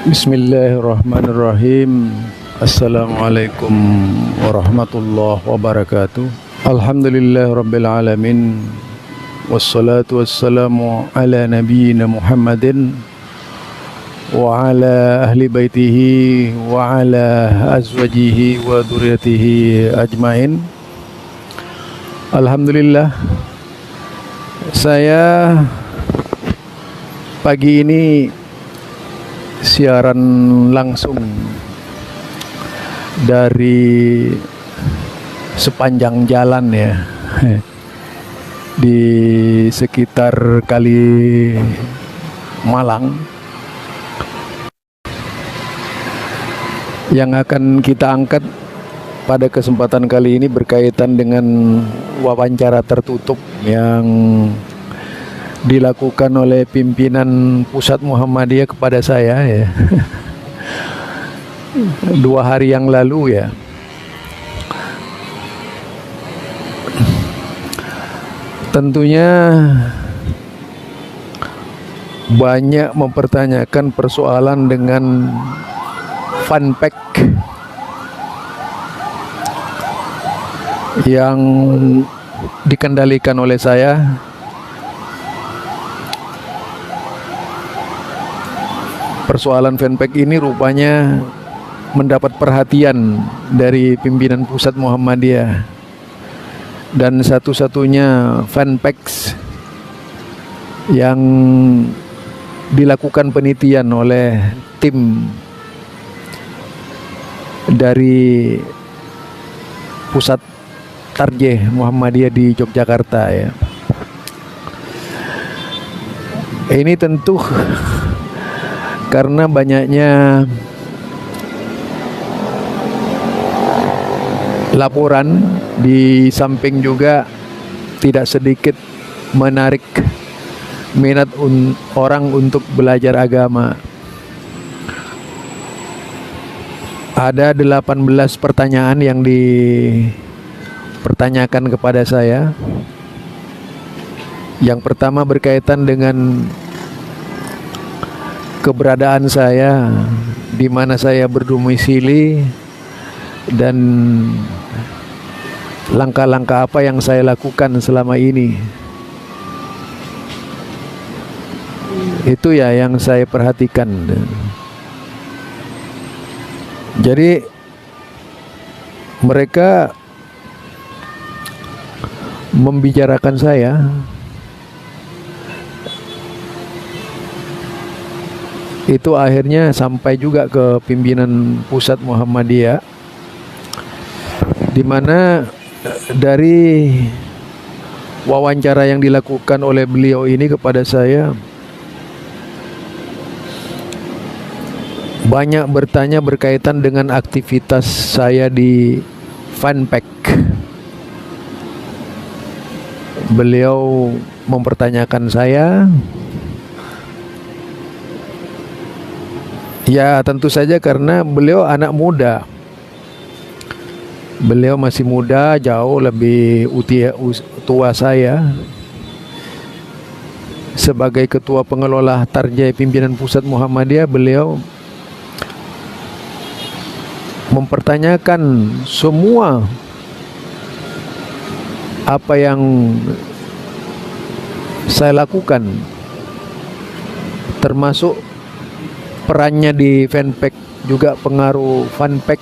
Bismillahirrahmanirrahim. Assalamualaikum warahmatullahi wabarakatuh. Alhamdulillah rabbil alamin. Wassalatu wassalamu ala nabiyyina Muhammadin wa ala ahli baitihi wa ala azwajihi wa dzurriyyatihi ajmain. Alhamdulillah, saya pagi ini siaran langsung dari sepanjang jalan ya di sekitar Kali Malang. Yang akan kita angkat pada kesempatan kali ini berkaitan dengan wawancara tertutup yang dilakukan oleh pimpinan Pusat Muhammadiyah kepada saya ya 2 hari yang lalu ya. Tentunya banyak mempertanyakan persoalan dengan funpack yang dikendalikan oleh saya. Persoalan fanpack ini rupanya mendapat perhatian dari pimpinan Pusat Muhammadiyah, dan satu-satunya fanpacks yang dilakukan penelitian oleh tim dari Pusat Tarjih Muhammadiyah di Yogyakarta ya. Ini tentu karena banyaknya laporan, di samping juga tidak sedikit menarik minat orang untuk belajar agama. Ada 18 pertanyaan yang dipertanyakan kepada saya. Yang pertama berkaitan dengan keberadaan saya, di mana saya berdomisili, dan langkah-langkah apa yang saya lakukan selama ini. Itu ya yang saya perhatikan. Jadi mereka membicarakan saya, itu akhirnya sampai juga ke pimpinan Pusat Muhammadiyah, di mana dari wawancara yang dilakukan oleh beliau ini kepada saya, banyak bertanya berkaitan dengan aktivitas saya di fanpack. Beliau mempertanyakan saya, ya tentu saja karena beliau anak muda. Beliau masih muda, jauh lebih tua saya. Sebagai ketua pengelola Tarjih pimpinan Pusat Muhammadiyah, beliau mempertanyakan semua apa yang saya lakukan, termasuk perannya di fanpack, juga pengaruh fanpack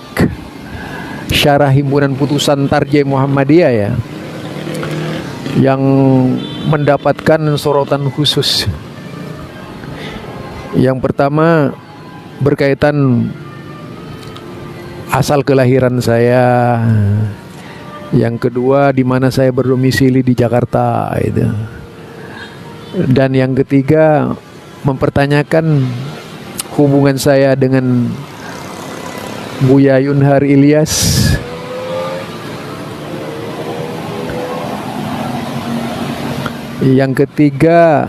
Syarah Himpunan Putusan Tarjih Muhammadiyah ya, yang mendapatkan sorotan khusus. Yang pertama berkaitan asal kelahiran saya. Yang kedua di mana saya berdomisili di Jakarta itu. Dan yang ketiga mempertanyakan hubungan saya dengan Buya Yunhar Ilyas. Yang ketiga,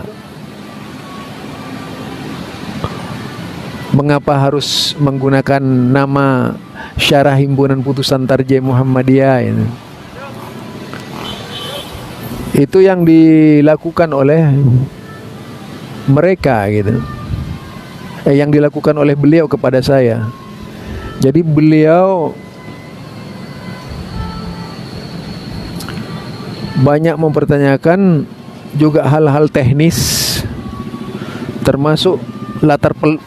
mengapa harus menggunakan nama Syarah Himpunan Putusan Tarjih Muhammadiyah ini? Itu yang dilakukan oleh mereka gitu. yang dilakukan oleh beliau kepada saya. Jadi beliau banyak mempertanyakan juga hal-hal teknis, termasuk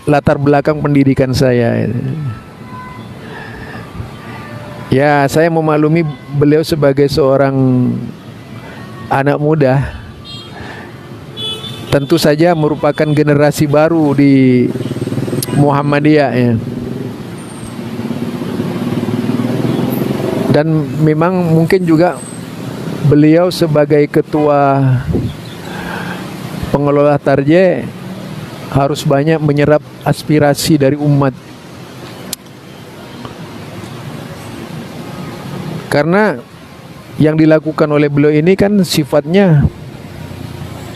latar belakang pendidikan saya. Ya, saya memaklumi beliau sebagai seorang anak muda, tentu saja merupakan generasi baru di Muhammadiyah ya. Dan memang mungkin juga beliau sebagai ketua pengelola Tarjih harus banyak menyerap aspirasi dari umat. Karena yang dilakukan oleh beliau ini kan sifatnya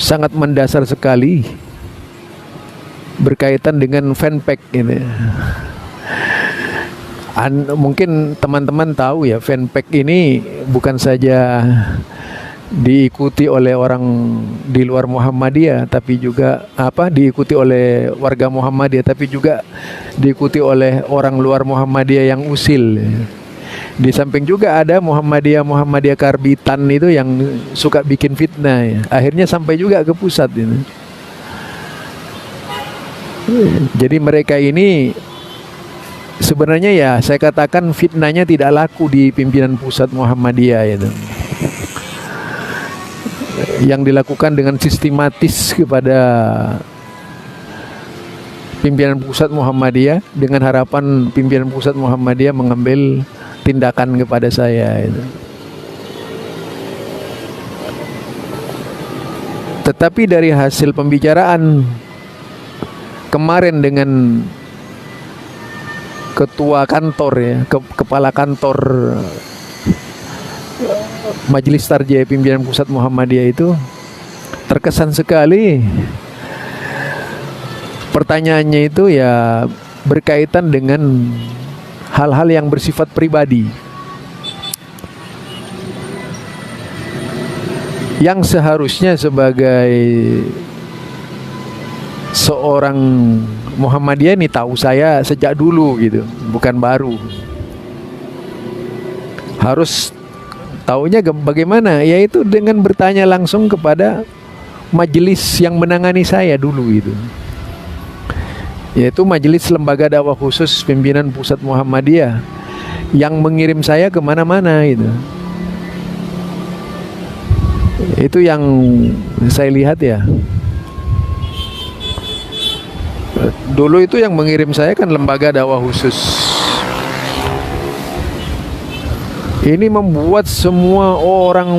sangat mendasar sekali, berkaitan dengan fanpage ini. Mungkin teman-teman tahu ya, fanpage ini bukan saja diikuti oleh orang di luar Muhammadiyah, tapi juga diikuti oleh warga Muhammadiyah, tapi juga diikuti oleh orang luar Muhammadiyah yang usil. Di samping juga ada Muhammadiyah karbitan itu yang suka bikin fitnah ya. Akhirnya sampai juga ke pusat ini. Jadi mereka ini sebenarnya ya saya katakan fitnahnya tidak laku di pimpinan pusat Muhammadiyah itu. Yang dilakukan dengan sistematis kepada pimpinan pusat Muhammadiyah dengan harapan pimpinan pusat Muhammadiyah mengambil tindakan kepada saya itu. Tetapi dari hasil pembicaraan kemarin dengan ketua kantor ya, kepala kantor Majelis Tarjih pimpinan pusat Muhammadiyah itu, terkesan sekali pertanyaannya itu ya berkaitan dengan hal-hal yang bersifat pribadi, yang seharusnya sebagai seorang Muhammadiyah ini tahu saya sejak dulu gitu, bukan baru. Harus taunya bagaimana? Yaitu dengan bertanya langsung kepada majelis yang menangani saya dulu gitu, yaitu Majelis Lembaga Dakwah Khusus Pimpinan Pusat Muhammadiyah yang mengirim saya kemana-mana itu. Itu yang saya lihat ya. Dulu itu yang mengirim saya kan Lembaga Dakwah Khusus. Ini membuat semua orang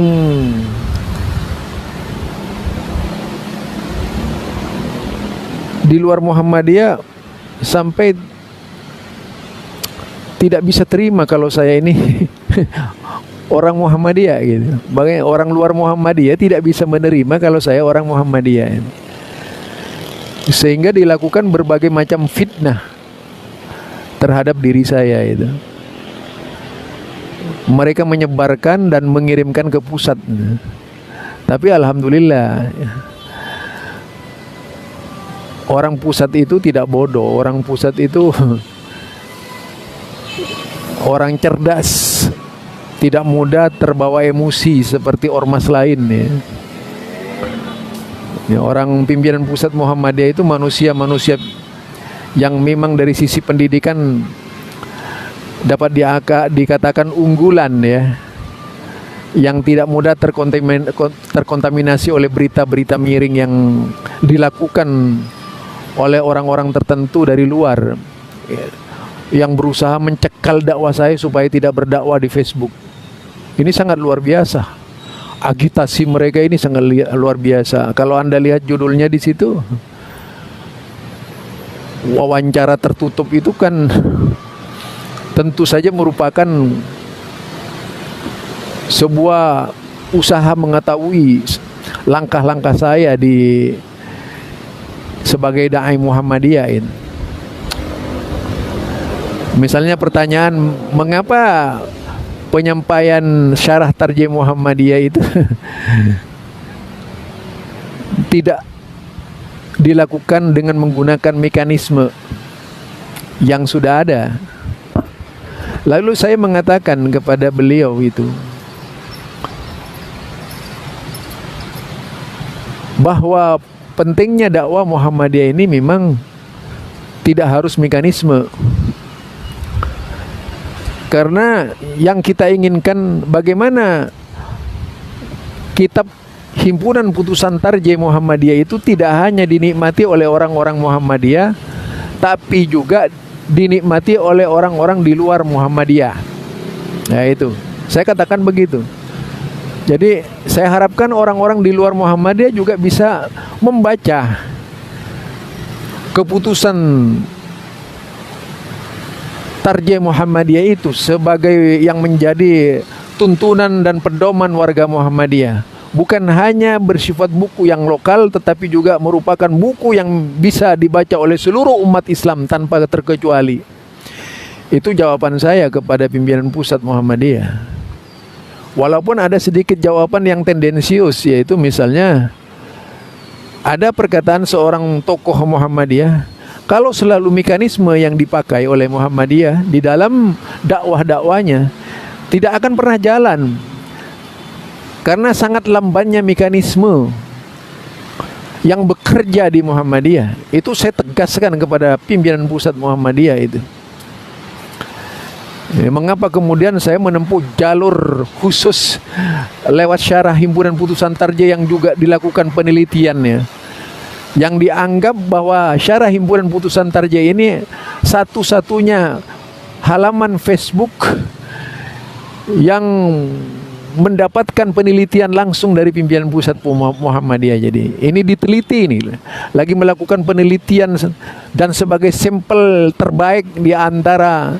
di luar Muhammadiyah sampai tidak bisa terima kalau saya ini orang Muhammadiyah gitu. Bagaimana orang luar Muhammadiyah tidak bisa menerima kalau saya orang Muhammadiyah. Sehingga dilakukan berbagai macam fitnah terhadap diri saya itu. Mereka menyebarkan dan mengirimkan ke pusat. Tapi alhamdulillah orang pusat itu tidak bodoh. Orang pusat itu orang cerdas, tidak mudah terbawa emosi seperti ormas lain ya. Ya, orang pimpinan pusat Muhammadiyah itu manusia-manusia yang memang dari sisi pendidikan dapat dikatakan unggulan ya, yang tidak mudah terkontaminasi oleh berita-berita miring yang dilakukan oleh orang-orang tertentu dari luar yang berusaha mencekal dakwah saya supaya tidak berdakwah di Facebook. Ini sangat luar biasa. Agitasi mereka ini sangat luar biasa. Kalau Anda lihat judulnya di situ, wawancara tertutup itu kan tentu saja merupakan sebuah usaha mengetahui langkah-langkah saya di sebagai dai Muhammadiyah ini. Misalnya pertanyaan, mengapa penyampaian syarah Tarjih Muhammadiyah itu tidak dilakukan dengan menggunakan mekanisme yang sudah ada. Lalu saya mengatakan kepada beliau itu bahwa pentingnya dakwah Muhammadiyah ini memang tidak harus mekanisme. Karena yang kita inginkan bagaimana kitab Himpunan Putusan Tarjih Muhammadiyah itu tidak hanya dinikmati oleh orang-orang Muhammadiyah, tapi juga dinikmati oleh orang-orang di luar Muhammadiyah. Nah itu, saya katakan begitu. Jadi saya harapkan orang-orang di luar Muhammadiyah juga bisa membaca keputusan Tarjih Muhammadiyah itu sebagai yang menjadi tuntunan dan pedoman warga Muhammadiyah. Bukan hanya bersifat buku yang lokal, tetapi juga merupakan buku yang bisa dibaca oleh seluruh umat Islam tanpa terkecuali. Itu jawaban saya kepada pimpinan pusat Muhammadiyah. Walaupun ada sedikit jawaban yang tendensius, yaitu misalnya ada perkataan seorang tokoh Muhammadiyah, kalau selalu mekanisme yang dipakai oleh Muhammadiyah di dalam dakwah-dakwahnya tidak akan pernah jalan. Karena sangat lambannya mekanisme yang bekerja di Muhammadiyah. Itu saya tegaskan kepada pimpinan pusat Muhammadiyah itu. Mengapa kemudian saya menempuh jalur khusus lewat syarah Himpunan Putusan Tarjih yang juga dilakukan penelitiannya, yang dianggap bahwa syarah Himpunan Putusan Tarjih ini satu-satunya halaman Facebook yang mendapatkan penelitian langsung dari pimpinan pusat Muhammadiyah. Jadi ini diteliti, ini lagi melakukan penelitian dan sebagai sampel terbaik di antara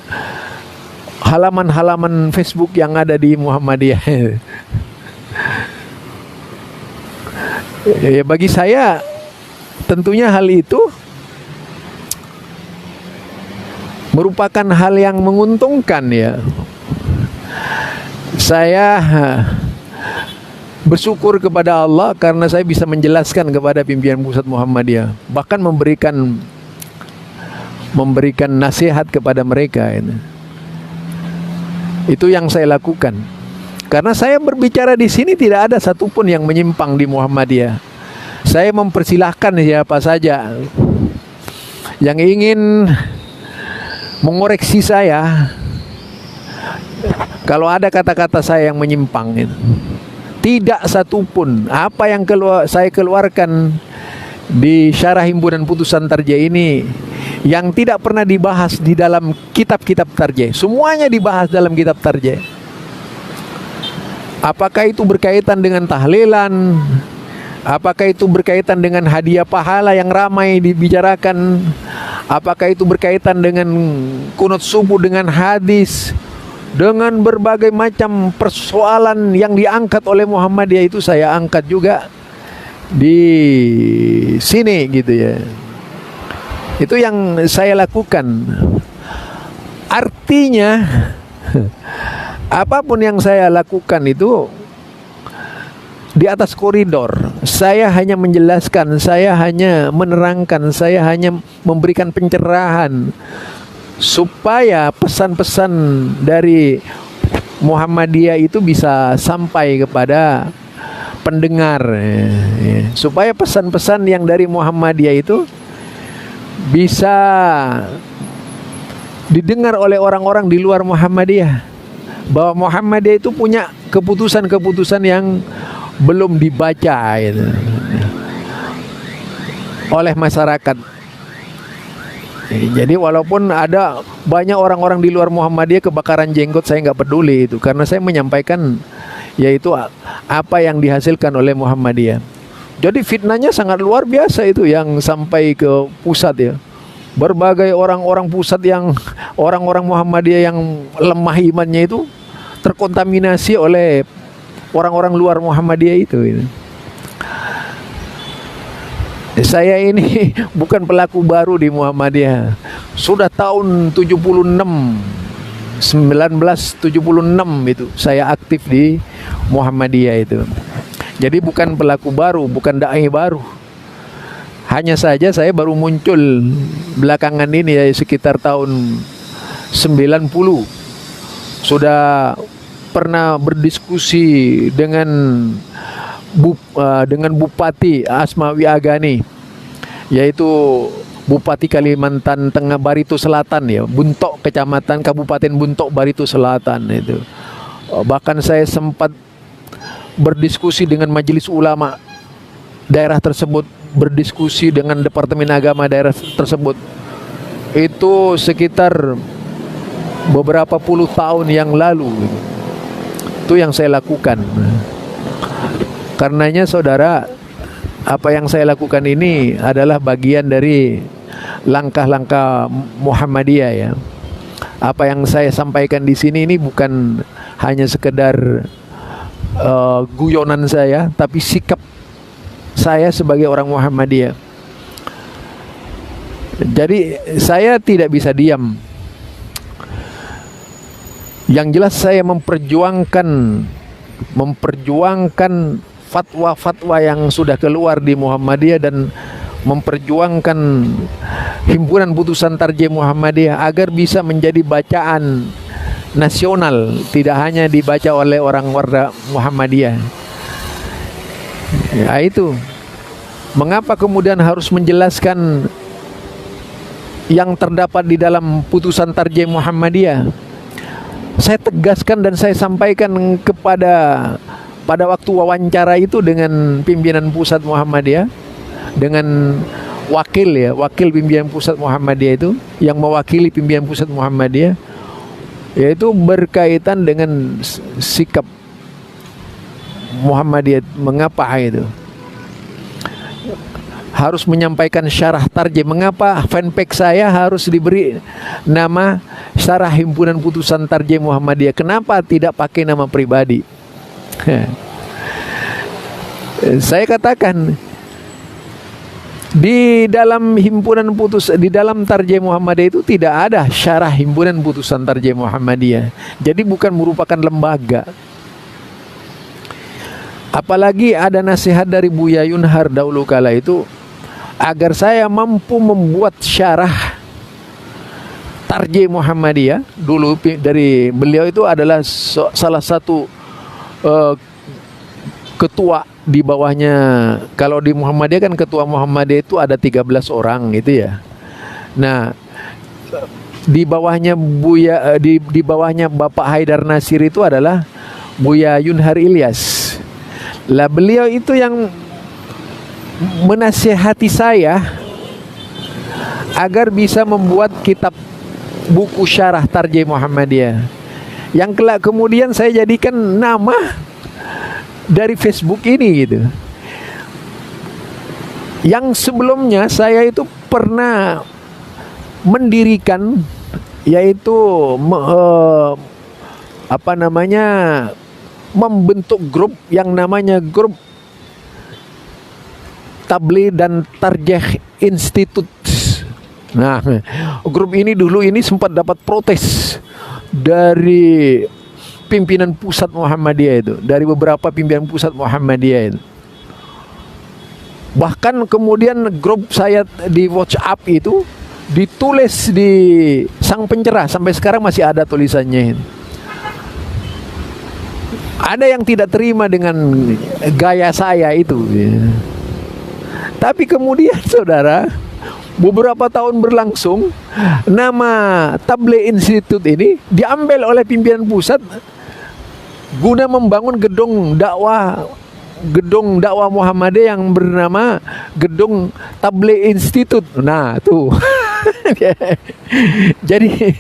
halaman-halaman Facebook yang ada di Muhammadiyah. Ya, bagi saya tentunya hal itu merupakan hal yang menguntungkan ya. Saya bersyukur kepada Allah karena saya bisa menjelaskan kepada pimpinan pusat Muhammadiyah, bahkan memberikan nasihat kepada mereka. Itu yang saya lakukan. Karena saya berbicara di sini tidak ada satupun yang menyimpang di Muhammadiyah. Saya mempersilahkan siapa saja yang ingin mengoreksi saya. Kalau ada kata-kata saya yang menyimpang, tidak satupun apa yang saya keluarkan di syarah Himpunan Putusan Tarjih ini yang tidak pernah dibahas di dalam kitab-kitab tarjih. Semuanya dibahas dalam kitab tarjih. Apakah itu berkaitan dengan tahlilan, apakah itu berkaitan dengan hadiah pahala yang ramai dibicarakan, apakah itu berkaitan dengan kunut subuh, dengan hadis, dengan berbagai macam persoalan yang diangkat oleh Muhammadiyah, itu saya angkat juga di sini gitu ya. Itu yang saya lakukan. Artinya apapun yang saya lakukan itu di atas koridor. Saya hanya menjelaskan, saya hanya menerangkan, saya hanya memberikan pencerahan supaya pesan-pesan dari Muhammadiyah itu bisa sampai kepada pendengar, supaya pesan-pesan yang dari Muhammadiyah itu bisa didengar oleh orang-orang di luar Muhammadiyah, bahwa Muhammadiyah itu punya keputusan-keputusan yang belum dibaca oleh masyarakat. Jadi walaupun ada banyak orang-orang di luar Muhammadiyah kebakaran jenggot, saya nggak peduli itu, karena saya menyampaikan yaitu apa yang dihasilkan oleh Muhammadiyah. Jadi fitnahnya sangat luar biasa itu yang sampai ke pusat ya. Berbagai orang-orang pusat yang orang-orang Muhammadiyah yang lemah imannya itu terkontaminasi oleh orang-orang luar Muhammadiyah itu. Saya ini bukan pelaku baru di Muhammadiyah. Sudah tahun 1976 itu saya aktif di Muhammadiyah itu. Jadi bukan pelaku baru, bukan dai baru. Hanya saja saya baru muncul belakangan ini ya, sekitar tahun 90. Sudah pernah berdiskusi dengan Bupati Asmawi Agani, yaitu Bupati Kalimantan Tengah Barito Selatan ya, Buntok, Kecamatan Kabupaten Buntok Barito Selatan itu. Bahkan saya sempat berdiskusi dengan majelis ulama daerah tersebut, berdiskusi dengan Departemen Agama daerah tersebut. Itu sekitar beberapa puluh tahun yang lalu. Itu yang saya lakukan. Karenanya saudara, apa yang saya lakukan ini adalah bagian dari langkah-langkah Muhammadiyah ya. Apa yang saya sampaikan di sini ini bukan hanya sekedar guyonan saya, tapi sikap saya sebagai orang Muhammadiyah. Jadi saya tidak bisa diam. Yang jelas saya memperjuangkan fatwa-fatwa yang sudah keluar di Muhammadiyah dan memperjuangkan himpunan putusan tarjih Muhammadiyah agar bisa menjadi bacaan nasional, tidak hanya dibaca oleh orang warga Muhammadiyah. Ya itu. Mengapa kemudian harus menjelaskan yang terdapat di dalam putusan tarjih Muhammadiyah? Saya tegaskan dan saya sampaikan pada waktu wawancara itu dengan pimpinan pusat Muhammadiyah, dengan wakil pimpinan pusat Muhammadiyah itu yang mewakili pimpinan pusat Muhammadiyah, yaitu berkaitan dengan sikap Muhammadiyah. Mengapa itu harus menyampaikan syarah tarjih? Mengapa fanpage saya harus diberi nama Syarah Himpunan Putusan Tarjih Muhammadiyah? Kenapa tidak pakai nama pribadi? Saya katakan di dalam di dalam Tarjih Muhammadiyah itu tidak ada Syarah Himpunan Putusan Tarjih Muhammadiyah. Jadi bukan merupakan lembaga. Apalagi ada nasihat dari Buya Yunhar dahulu kala itu agar saya mampu membuat syarah Tarjih Muhammadiyah. Dulu dari beliau itu adalah salah satu ketua di bawahnya. Kalau di Muhammadiyah kan ketua Muhammadiyah itu ada 13 orang gitu ya. Nah, di bawahnya di bawahnya Bapak Haidar Nasir itu adalah Buya Yunhar Ilyas. Lah beliau itu yang menasihati saya agar bisa membuat kitab buku syarah Tarjih Muhammadiyah, yang kelak kemudian saya jadikan nama dari Facebook ini gitu. Yang sebelumnya saya itu pernah mendirikan, yaitu membentuk grup yang namanya grup Tabligh dan Tarjih Institute. Nah, grup ini dulu ini sempat dapat protes dari pimpinan pusat Muhammadiyah itu, dari beberapa pimpinan pusat Muhammadiyah itu. Bahkan kemudian grup saya di WhatsApp itu ditulis di Sang Pencerah, sampai sekarang masih ada tulisannya. Ada yang tidak terima dengan gaya saya itu. Tapi kemudian saudara, beberapa tahun berlangsung, nama Tabligh Institute ini diambil oleh pimpinan pusat guna membangun gedung dakwah Muhammadiyah yang bernama Gedung Tabligh Institute. Nah, tuh. Jadi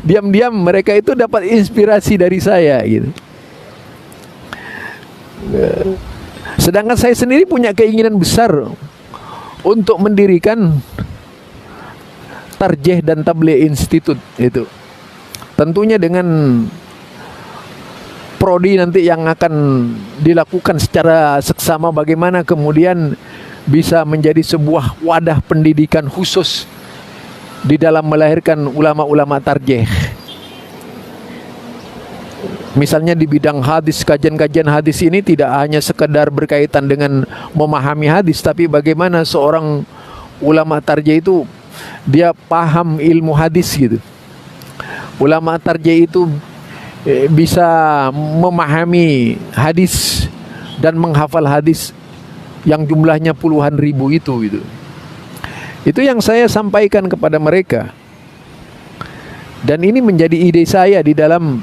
diam-diam mereka itu dapat inspirasi dari saya gitu. Sedangkan saya sendiri punya keinginan besar untuk mendirikan Tarjih dan Tabligh Institute itu. Tentunya dengan prodi nanti yang akan dilakukan secara seksama, bagaimana kemudian bisa menjadi sebuah wadah pendidikan khusus di dalam melahirkan ulama-ulama tarjih. Misalnya di bidang hadis, kajian-kajian hadis ini tidak hanya sekedar berkaitan dengan memahami hadis, tapi bagaimana seorang ulama tarjih itu dia paham ilmu hadis gitu. Ulama tarjih itu bisa memahami hadis dan menghafal hadis yang jumlahnya puluhan ribu itu gitu. Itu yang saya sampaikan kepada mereka. Dan ini menjadi ide saya di dalam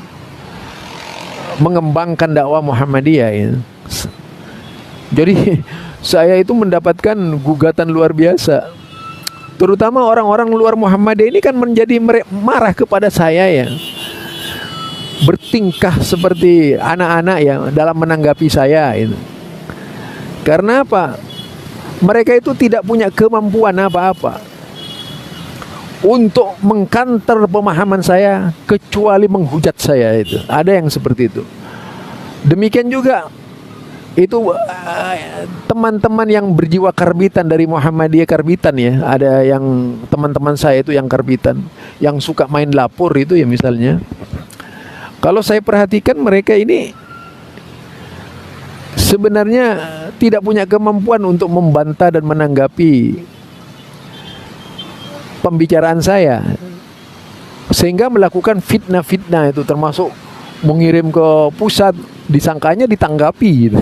mengembangkan dakwah Muhammadiyah ya. Jadi saya itu mendapatkan gugatan luar biasa. Terutama orang-orang luar Muhammadiyah ini kan menjadi marah kepada saya ya. Bertingkah seperti anak-anak ya dalam menanggapi saya itu. Karena apa? Mereka itu tidak punya kemampuan apa-apa untuk mengkanter pemahaman saya kecuali menghujat saya itu. Ada yang seperti itu. Demikian juga itu teman-teman yang berjiwa karbitan dari Muhammadiyah karbitan ya. Ada yang teman-teman saya itu yang karbitan, yang suka main lapor itu ya misalnya. Kalau saya perhatikan mereka ini sebenarnya tidak punya kemampuan untuk membantah dan menanggapi pembicaraan saya, sehingga melakukan fitnah-fitnah itu, termasuk mengirim ke pusat, disangkanya ditanggapi gitu.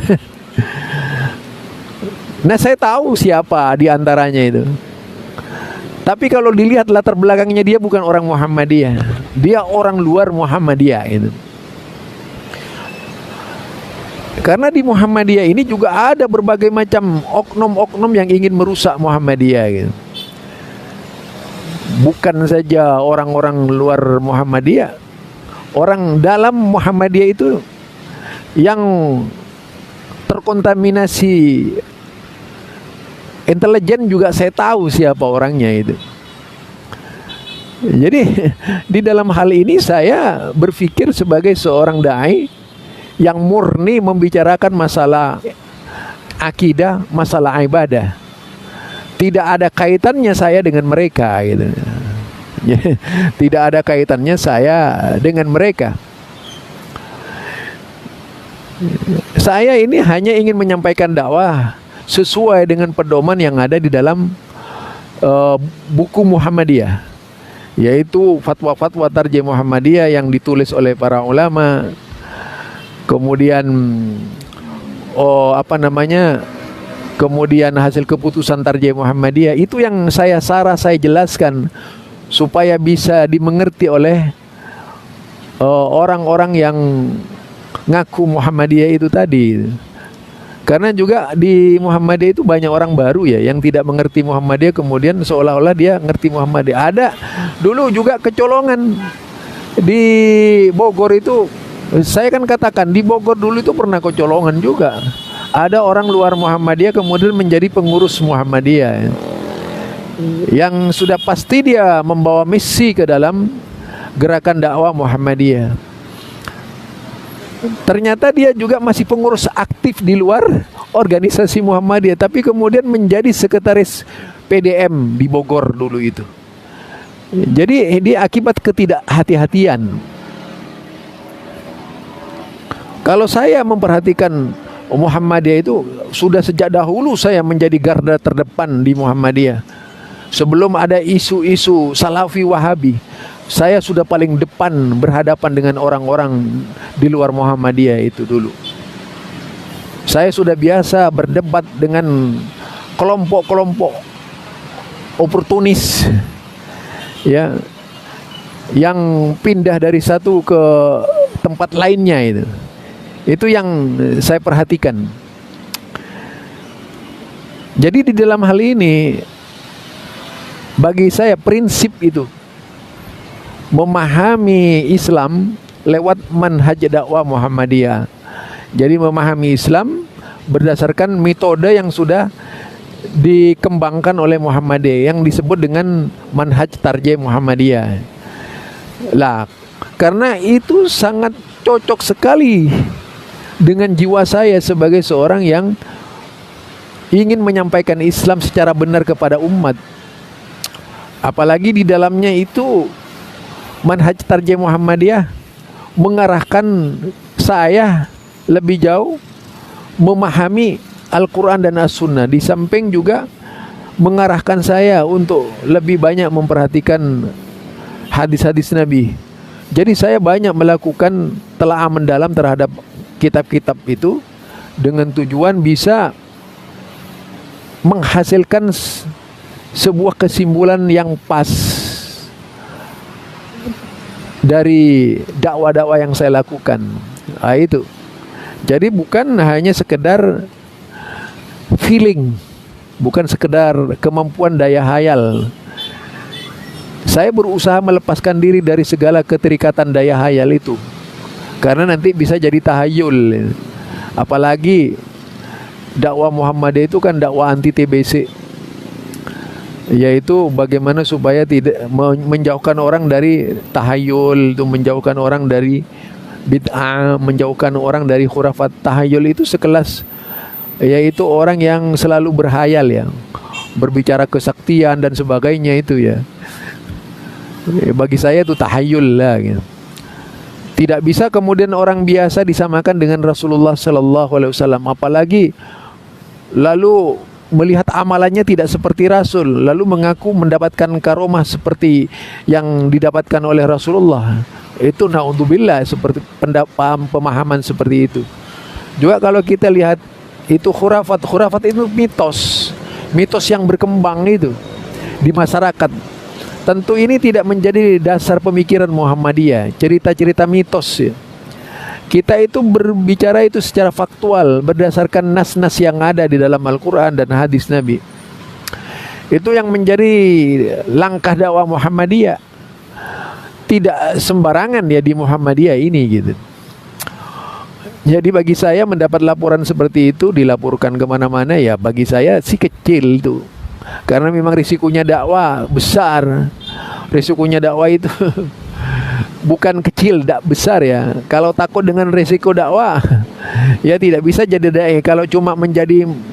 Nah saya tahu siapa di antaranya itu. Tapi kalau dilihat latar belakangnya, dia bukan orang Muhammadiyah, dia orang luar Muhammadiyah itu. Karena di Muhammadiyah ini juga ada berbagai macam oknum-oknum yang ingin merusak Muhammadiyah gitu. Bukan saja orang-orang luar Muhammadiyah, orang dalam Muhammadiyah itu yang terkontaminasi intelijen juga saya tahu siapa orangnya itu. Jadi di dalam hal ini saya berpikir sebagai seorang dai yang murni membicarakan masalah akidah, masalah ibadah. Tidak ada kaitannya saya dengan mereka gitu. Tidak ada kaitannya saya dengan mereka. Saya ini hanya ingin menyampaikan dakwah sesuai dengan pedoman yang ada di dalam buku Muhammadiyah, yaitu fatwa-fatwa tarjih Muhammadiyah yang ditulis oleh para ulama. Kemudian kemudian hasil keputusan tarjih Muhammadiyah itu yang saya jelaskan supaya bisa dimengerti oleh orang-orang yang ngaku Muhammadiyah itu tadi. Karena juga di Muhammadiyah itu banyak orang baru ya yang tidak mengerti Muhammadiyah, kemudian seolah-olah dia ngerti Muhammadiyah. Ada dulu juga kecolongan di Bogor itu. Saya kan katakan di Bogor dulu itu pernah kecolongan juga. Ada orang luar Muhammadiyah kemudian menjadi pengurus Muhammadiyah, yang sudah pasti dia membawa misi ke dalam gerakan dakwah Muhammadiyah. Ternyata dia juga masih pengurus aktif di luar organisasi Muhammadiyah, tapi kemudian menjadi sekretaris PDM di Bogor dulu itu. Jadi dia akibat ketidakhati-hatian. Kalau saya memperhatikan Muhammadiyah itu sudah sejak dahulu saya menjadi garda terdepan di Muhammadiyah. Sebelum ada isu-isu Salafi Wahabi, saya sudah paling depan berhadapan dengan orang-orang di luar Muhammadiyah itu dulu. Saya sudah biasa berdebat dengan kelompok-kelompok oportunis ya, yang pindah dari satu ke tempat lainnya itu. Itu yang saya perhatikan. Jadi di dalam hal ini bagi saya prinsip itu memahami Islam lewat manhaj dakwah Muhammadiyah. Jadi memahami Islam berdasarkan metode yang sudah dikembangkan oleh Muhammadiyah yang disebut dengan manhaj tarjih Muhammadiyah. Lah, karena itu sangat cocok sekali dengan jiwa saya sebagai seorang yang ingin menyampaikan Islam secara benar kepada umat. Apalagi di dalamnya itu manhaj tarjih Muhammadiyah mengarahkan saya lebih jauh memahami Al-Quran dan As-Sunnah, di samping juga mengarahkan saya untuk lebih banyak memperhatikan hadis-hadis Nabi. Jadi saya banyak melakukan telaah mendalam terhadap kitab-kitab itu dengan tujuan bisa menghasilkan sebuah kesimpulan yang pas dari dakwah-dakwah yang saya lakukan. Nah, itu. Jadi bukan hanya sekedar feeling, bukan sekedar kemampuan daya hayal. Saya berusaha melepaskan diri dari segala keterikatan daya hayal itu, karena nanti bisa jadi tahayul. Apalagi dakwah Muhammadiyah itu kan dakwah anti TBC, yaitu bagaimana supaya tidak menjauhkan orang dari tahayul, itu menjauhkan orang dari bid'ah, menjauhkan orang dari khurafat. Tahayul itu sekelas, yaitu orang yang selalu berhayal ya, berbicara kesaktian dan sebagainya itu ya. Bagi saya itu tahayul lah gitu. Tidak bisa kemudian orang biasa disamakan dengan Rasulullah Sallallahu Alaihi Wasallam, apalagi lalu melihat amalannya tidak seperti Rasul, lalu mengaku mendapatkan karomah seperti yang didapatkan oleh Rasulullah. Itu naudzubillah, seperti pemahaman seperti itu. Juga kalau kita lihat itu khurafat itu mitos yang berkembang itu di masyarakat. Tentu ini tidak menjadi dasar pemikiran Muhammadiyah, cerita-cerita mitos ya. Kita itu berbicara itu secara faktual, berdasarkan nas-nas yang ada di dalam Al-Quran dan hadis Nabi. Itu yang menjadi langkah dakwah Muhammadiyah. Tidak sembarangan ya di Muhammadiyah ini gitu. Jadi bagi saya mendapat laporan seperti itu, dilaporkan kemana-mana, ya bagi saya sih kecil tuh. Karena memang risikonya dakwah besar. Risikonya dakwah itu bukan kecil, besar ya. Kalau takut dengan risiko dakwah, ya tidak bisa jadi dai. Kalau cuma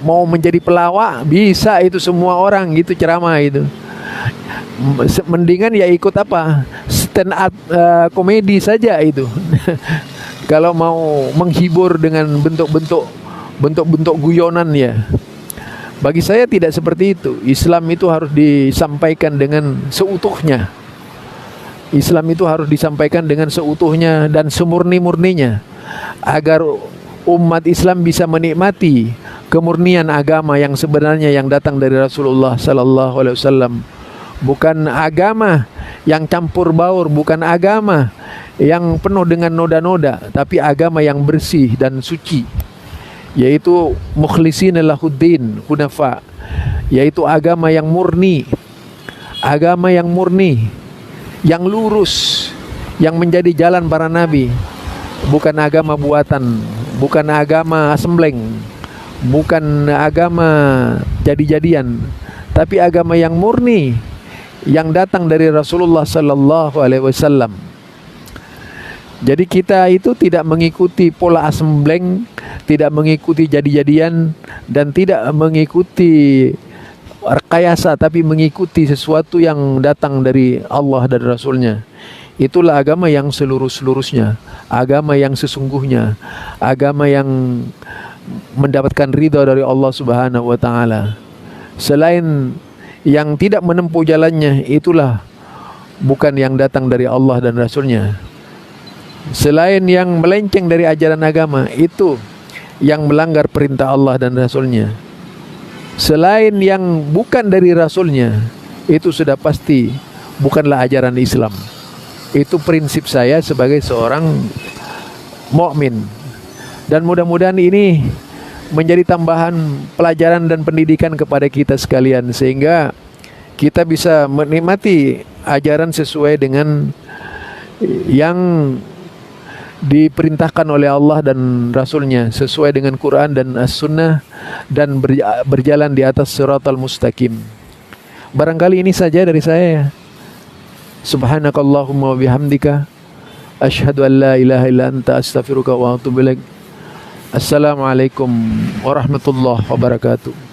mau menjadi pelawak, bisa itu semua orang gitu ceramah itu. Mendingan ya ikut apa? Stand up komedi saja itu. Kalau mau menghibur dengan bentuk-bentuk guyonan ya. Bagi saya tidak seperti itu. Islam itu harus disampaikan dengan seutuhnya. Islam itu harus disampaikan dengan seutuhnya dan semurni-murninya, agar umat Islam bisa menikmati kemurnian agama yang sebenarnya yang datang dari Rasulullah Sallallahu Alaihi Wasallam. Bukan agama yang campur baur, bukan agama yang penuh dengan noda-noda, tapi agama yang bersih dan suci, yaitu mukhlishina lahuddin hunafa, yaitu agama yang murni, yang lurus, yang menjadi jalan para nabi. Bukan agama buatan, bukan agama sembleng, bukan agama jadi-jadian, tapi agama yang murni, yang datang dari Rasulullah Sallallahu Alaihi Wasallam. Jadi kita itu tidak mengikuti pola sembleng, tidak mengikuti jadi-jadian, dan tidak mengikuti rekayasa, tapi mengikuti sesuatu yang datang dari Allah dan Rasulnya. Itulah agama yang seluruh-seluruhnya, agama yang sesungguhnya, agama yang mendapatkan ridha dari Allah Subhanahu wa Ta'ala. Selain yang tidak menempuh jalannya, itulah bukan yang datang dari Allah dan Rasulnya. Selain yang melenceng dari ajaran agama, itu yang melanggar perintah Allah dan Rasulnya. Selain yang bukan dari Rasulnya, itu sudah pasti bukanlah ajaran Islam. Itu prinsip saya sebagai seorang mukmin. Dan mudah-mudahan ini menjadi tambahan pelajaran dan pendidikan kepada kita sekalian, sehingga kita bisa menikmati ajaran sesuai dengan yang diperintahkan oleh Allah dan Rasulnya, sesuai dengan Quran dan As-Sunnah, dan berjalan di atas siratal mustaqim. Barangkali ini saja dari saya. Subhanakallahumma wa bihamdika, asyhadu an la ilaha illa anta, astaghfiruka wa atubu ilaik. Assalamualaikum warahmatullahi wabarakatuh.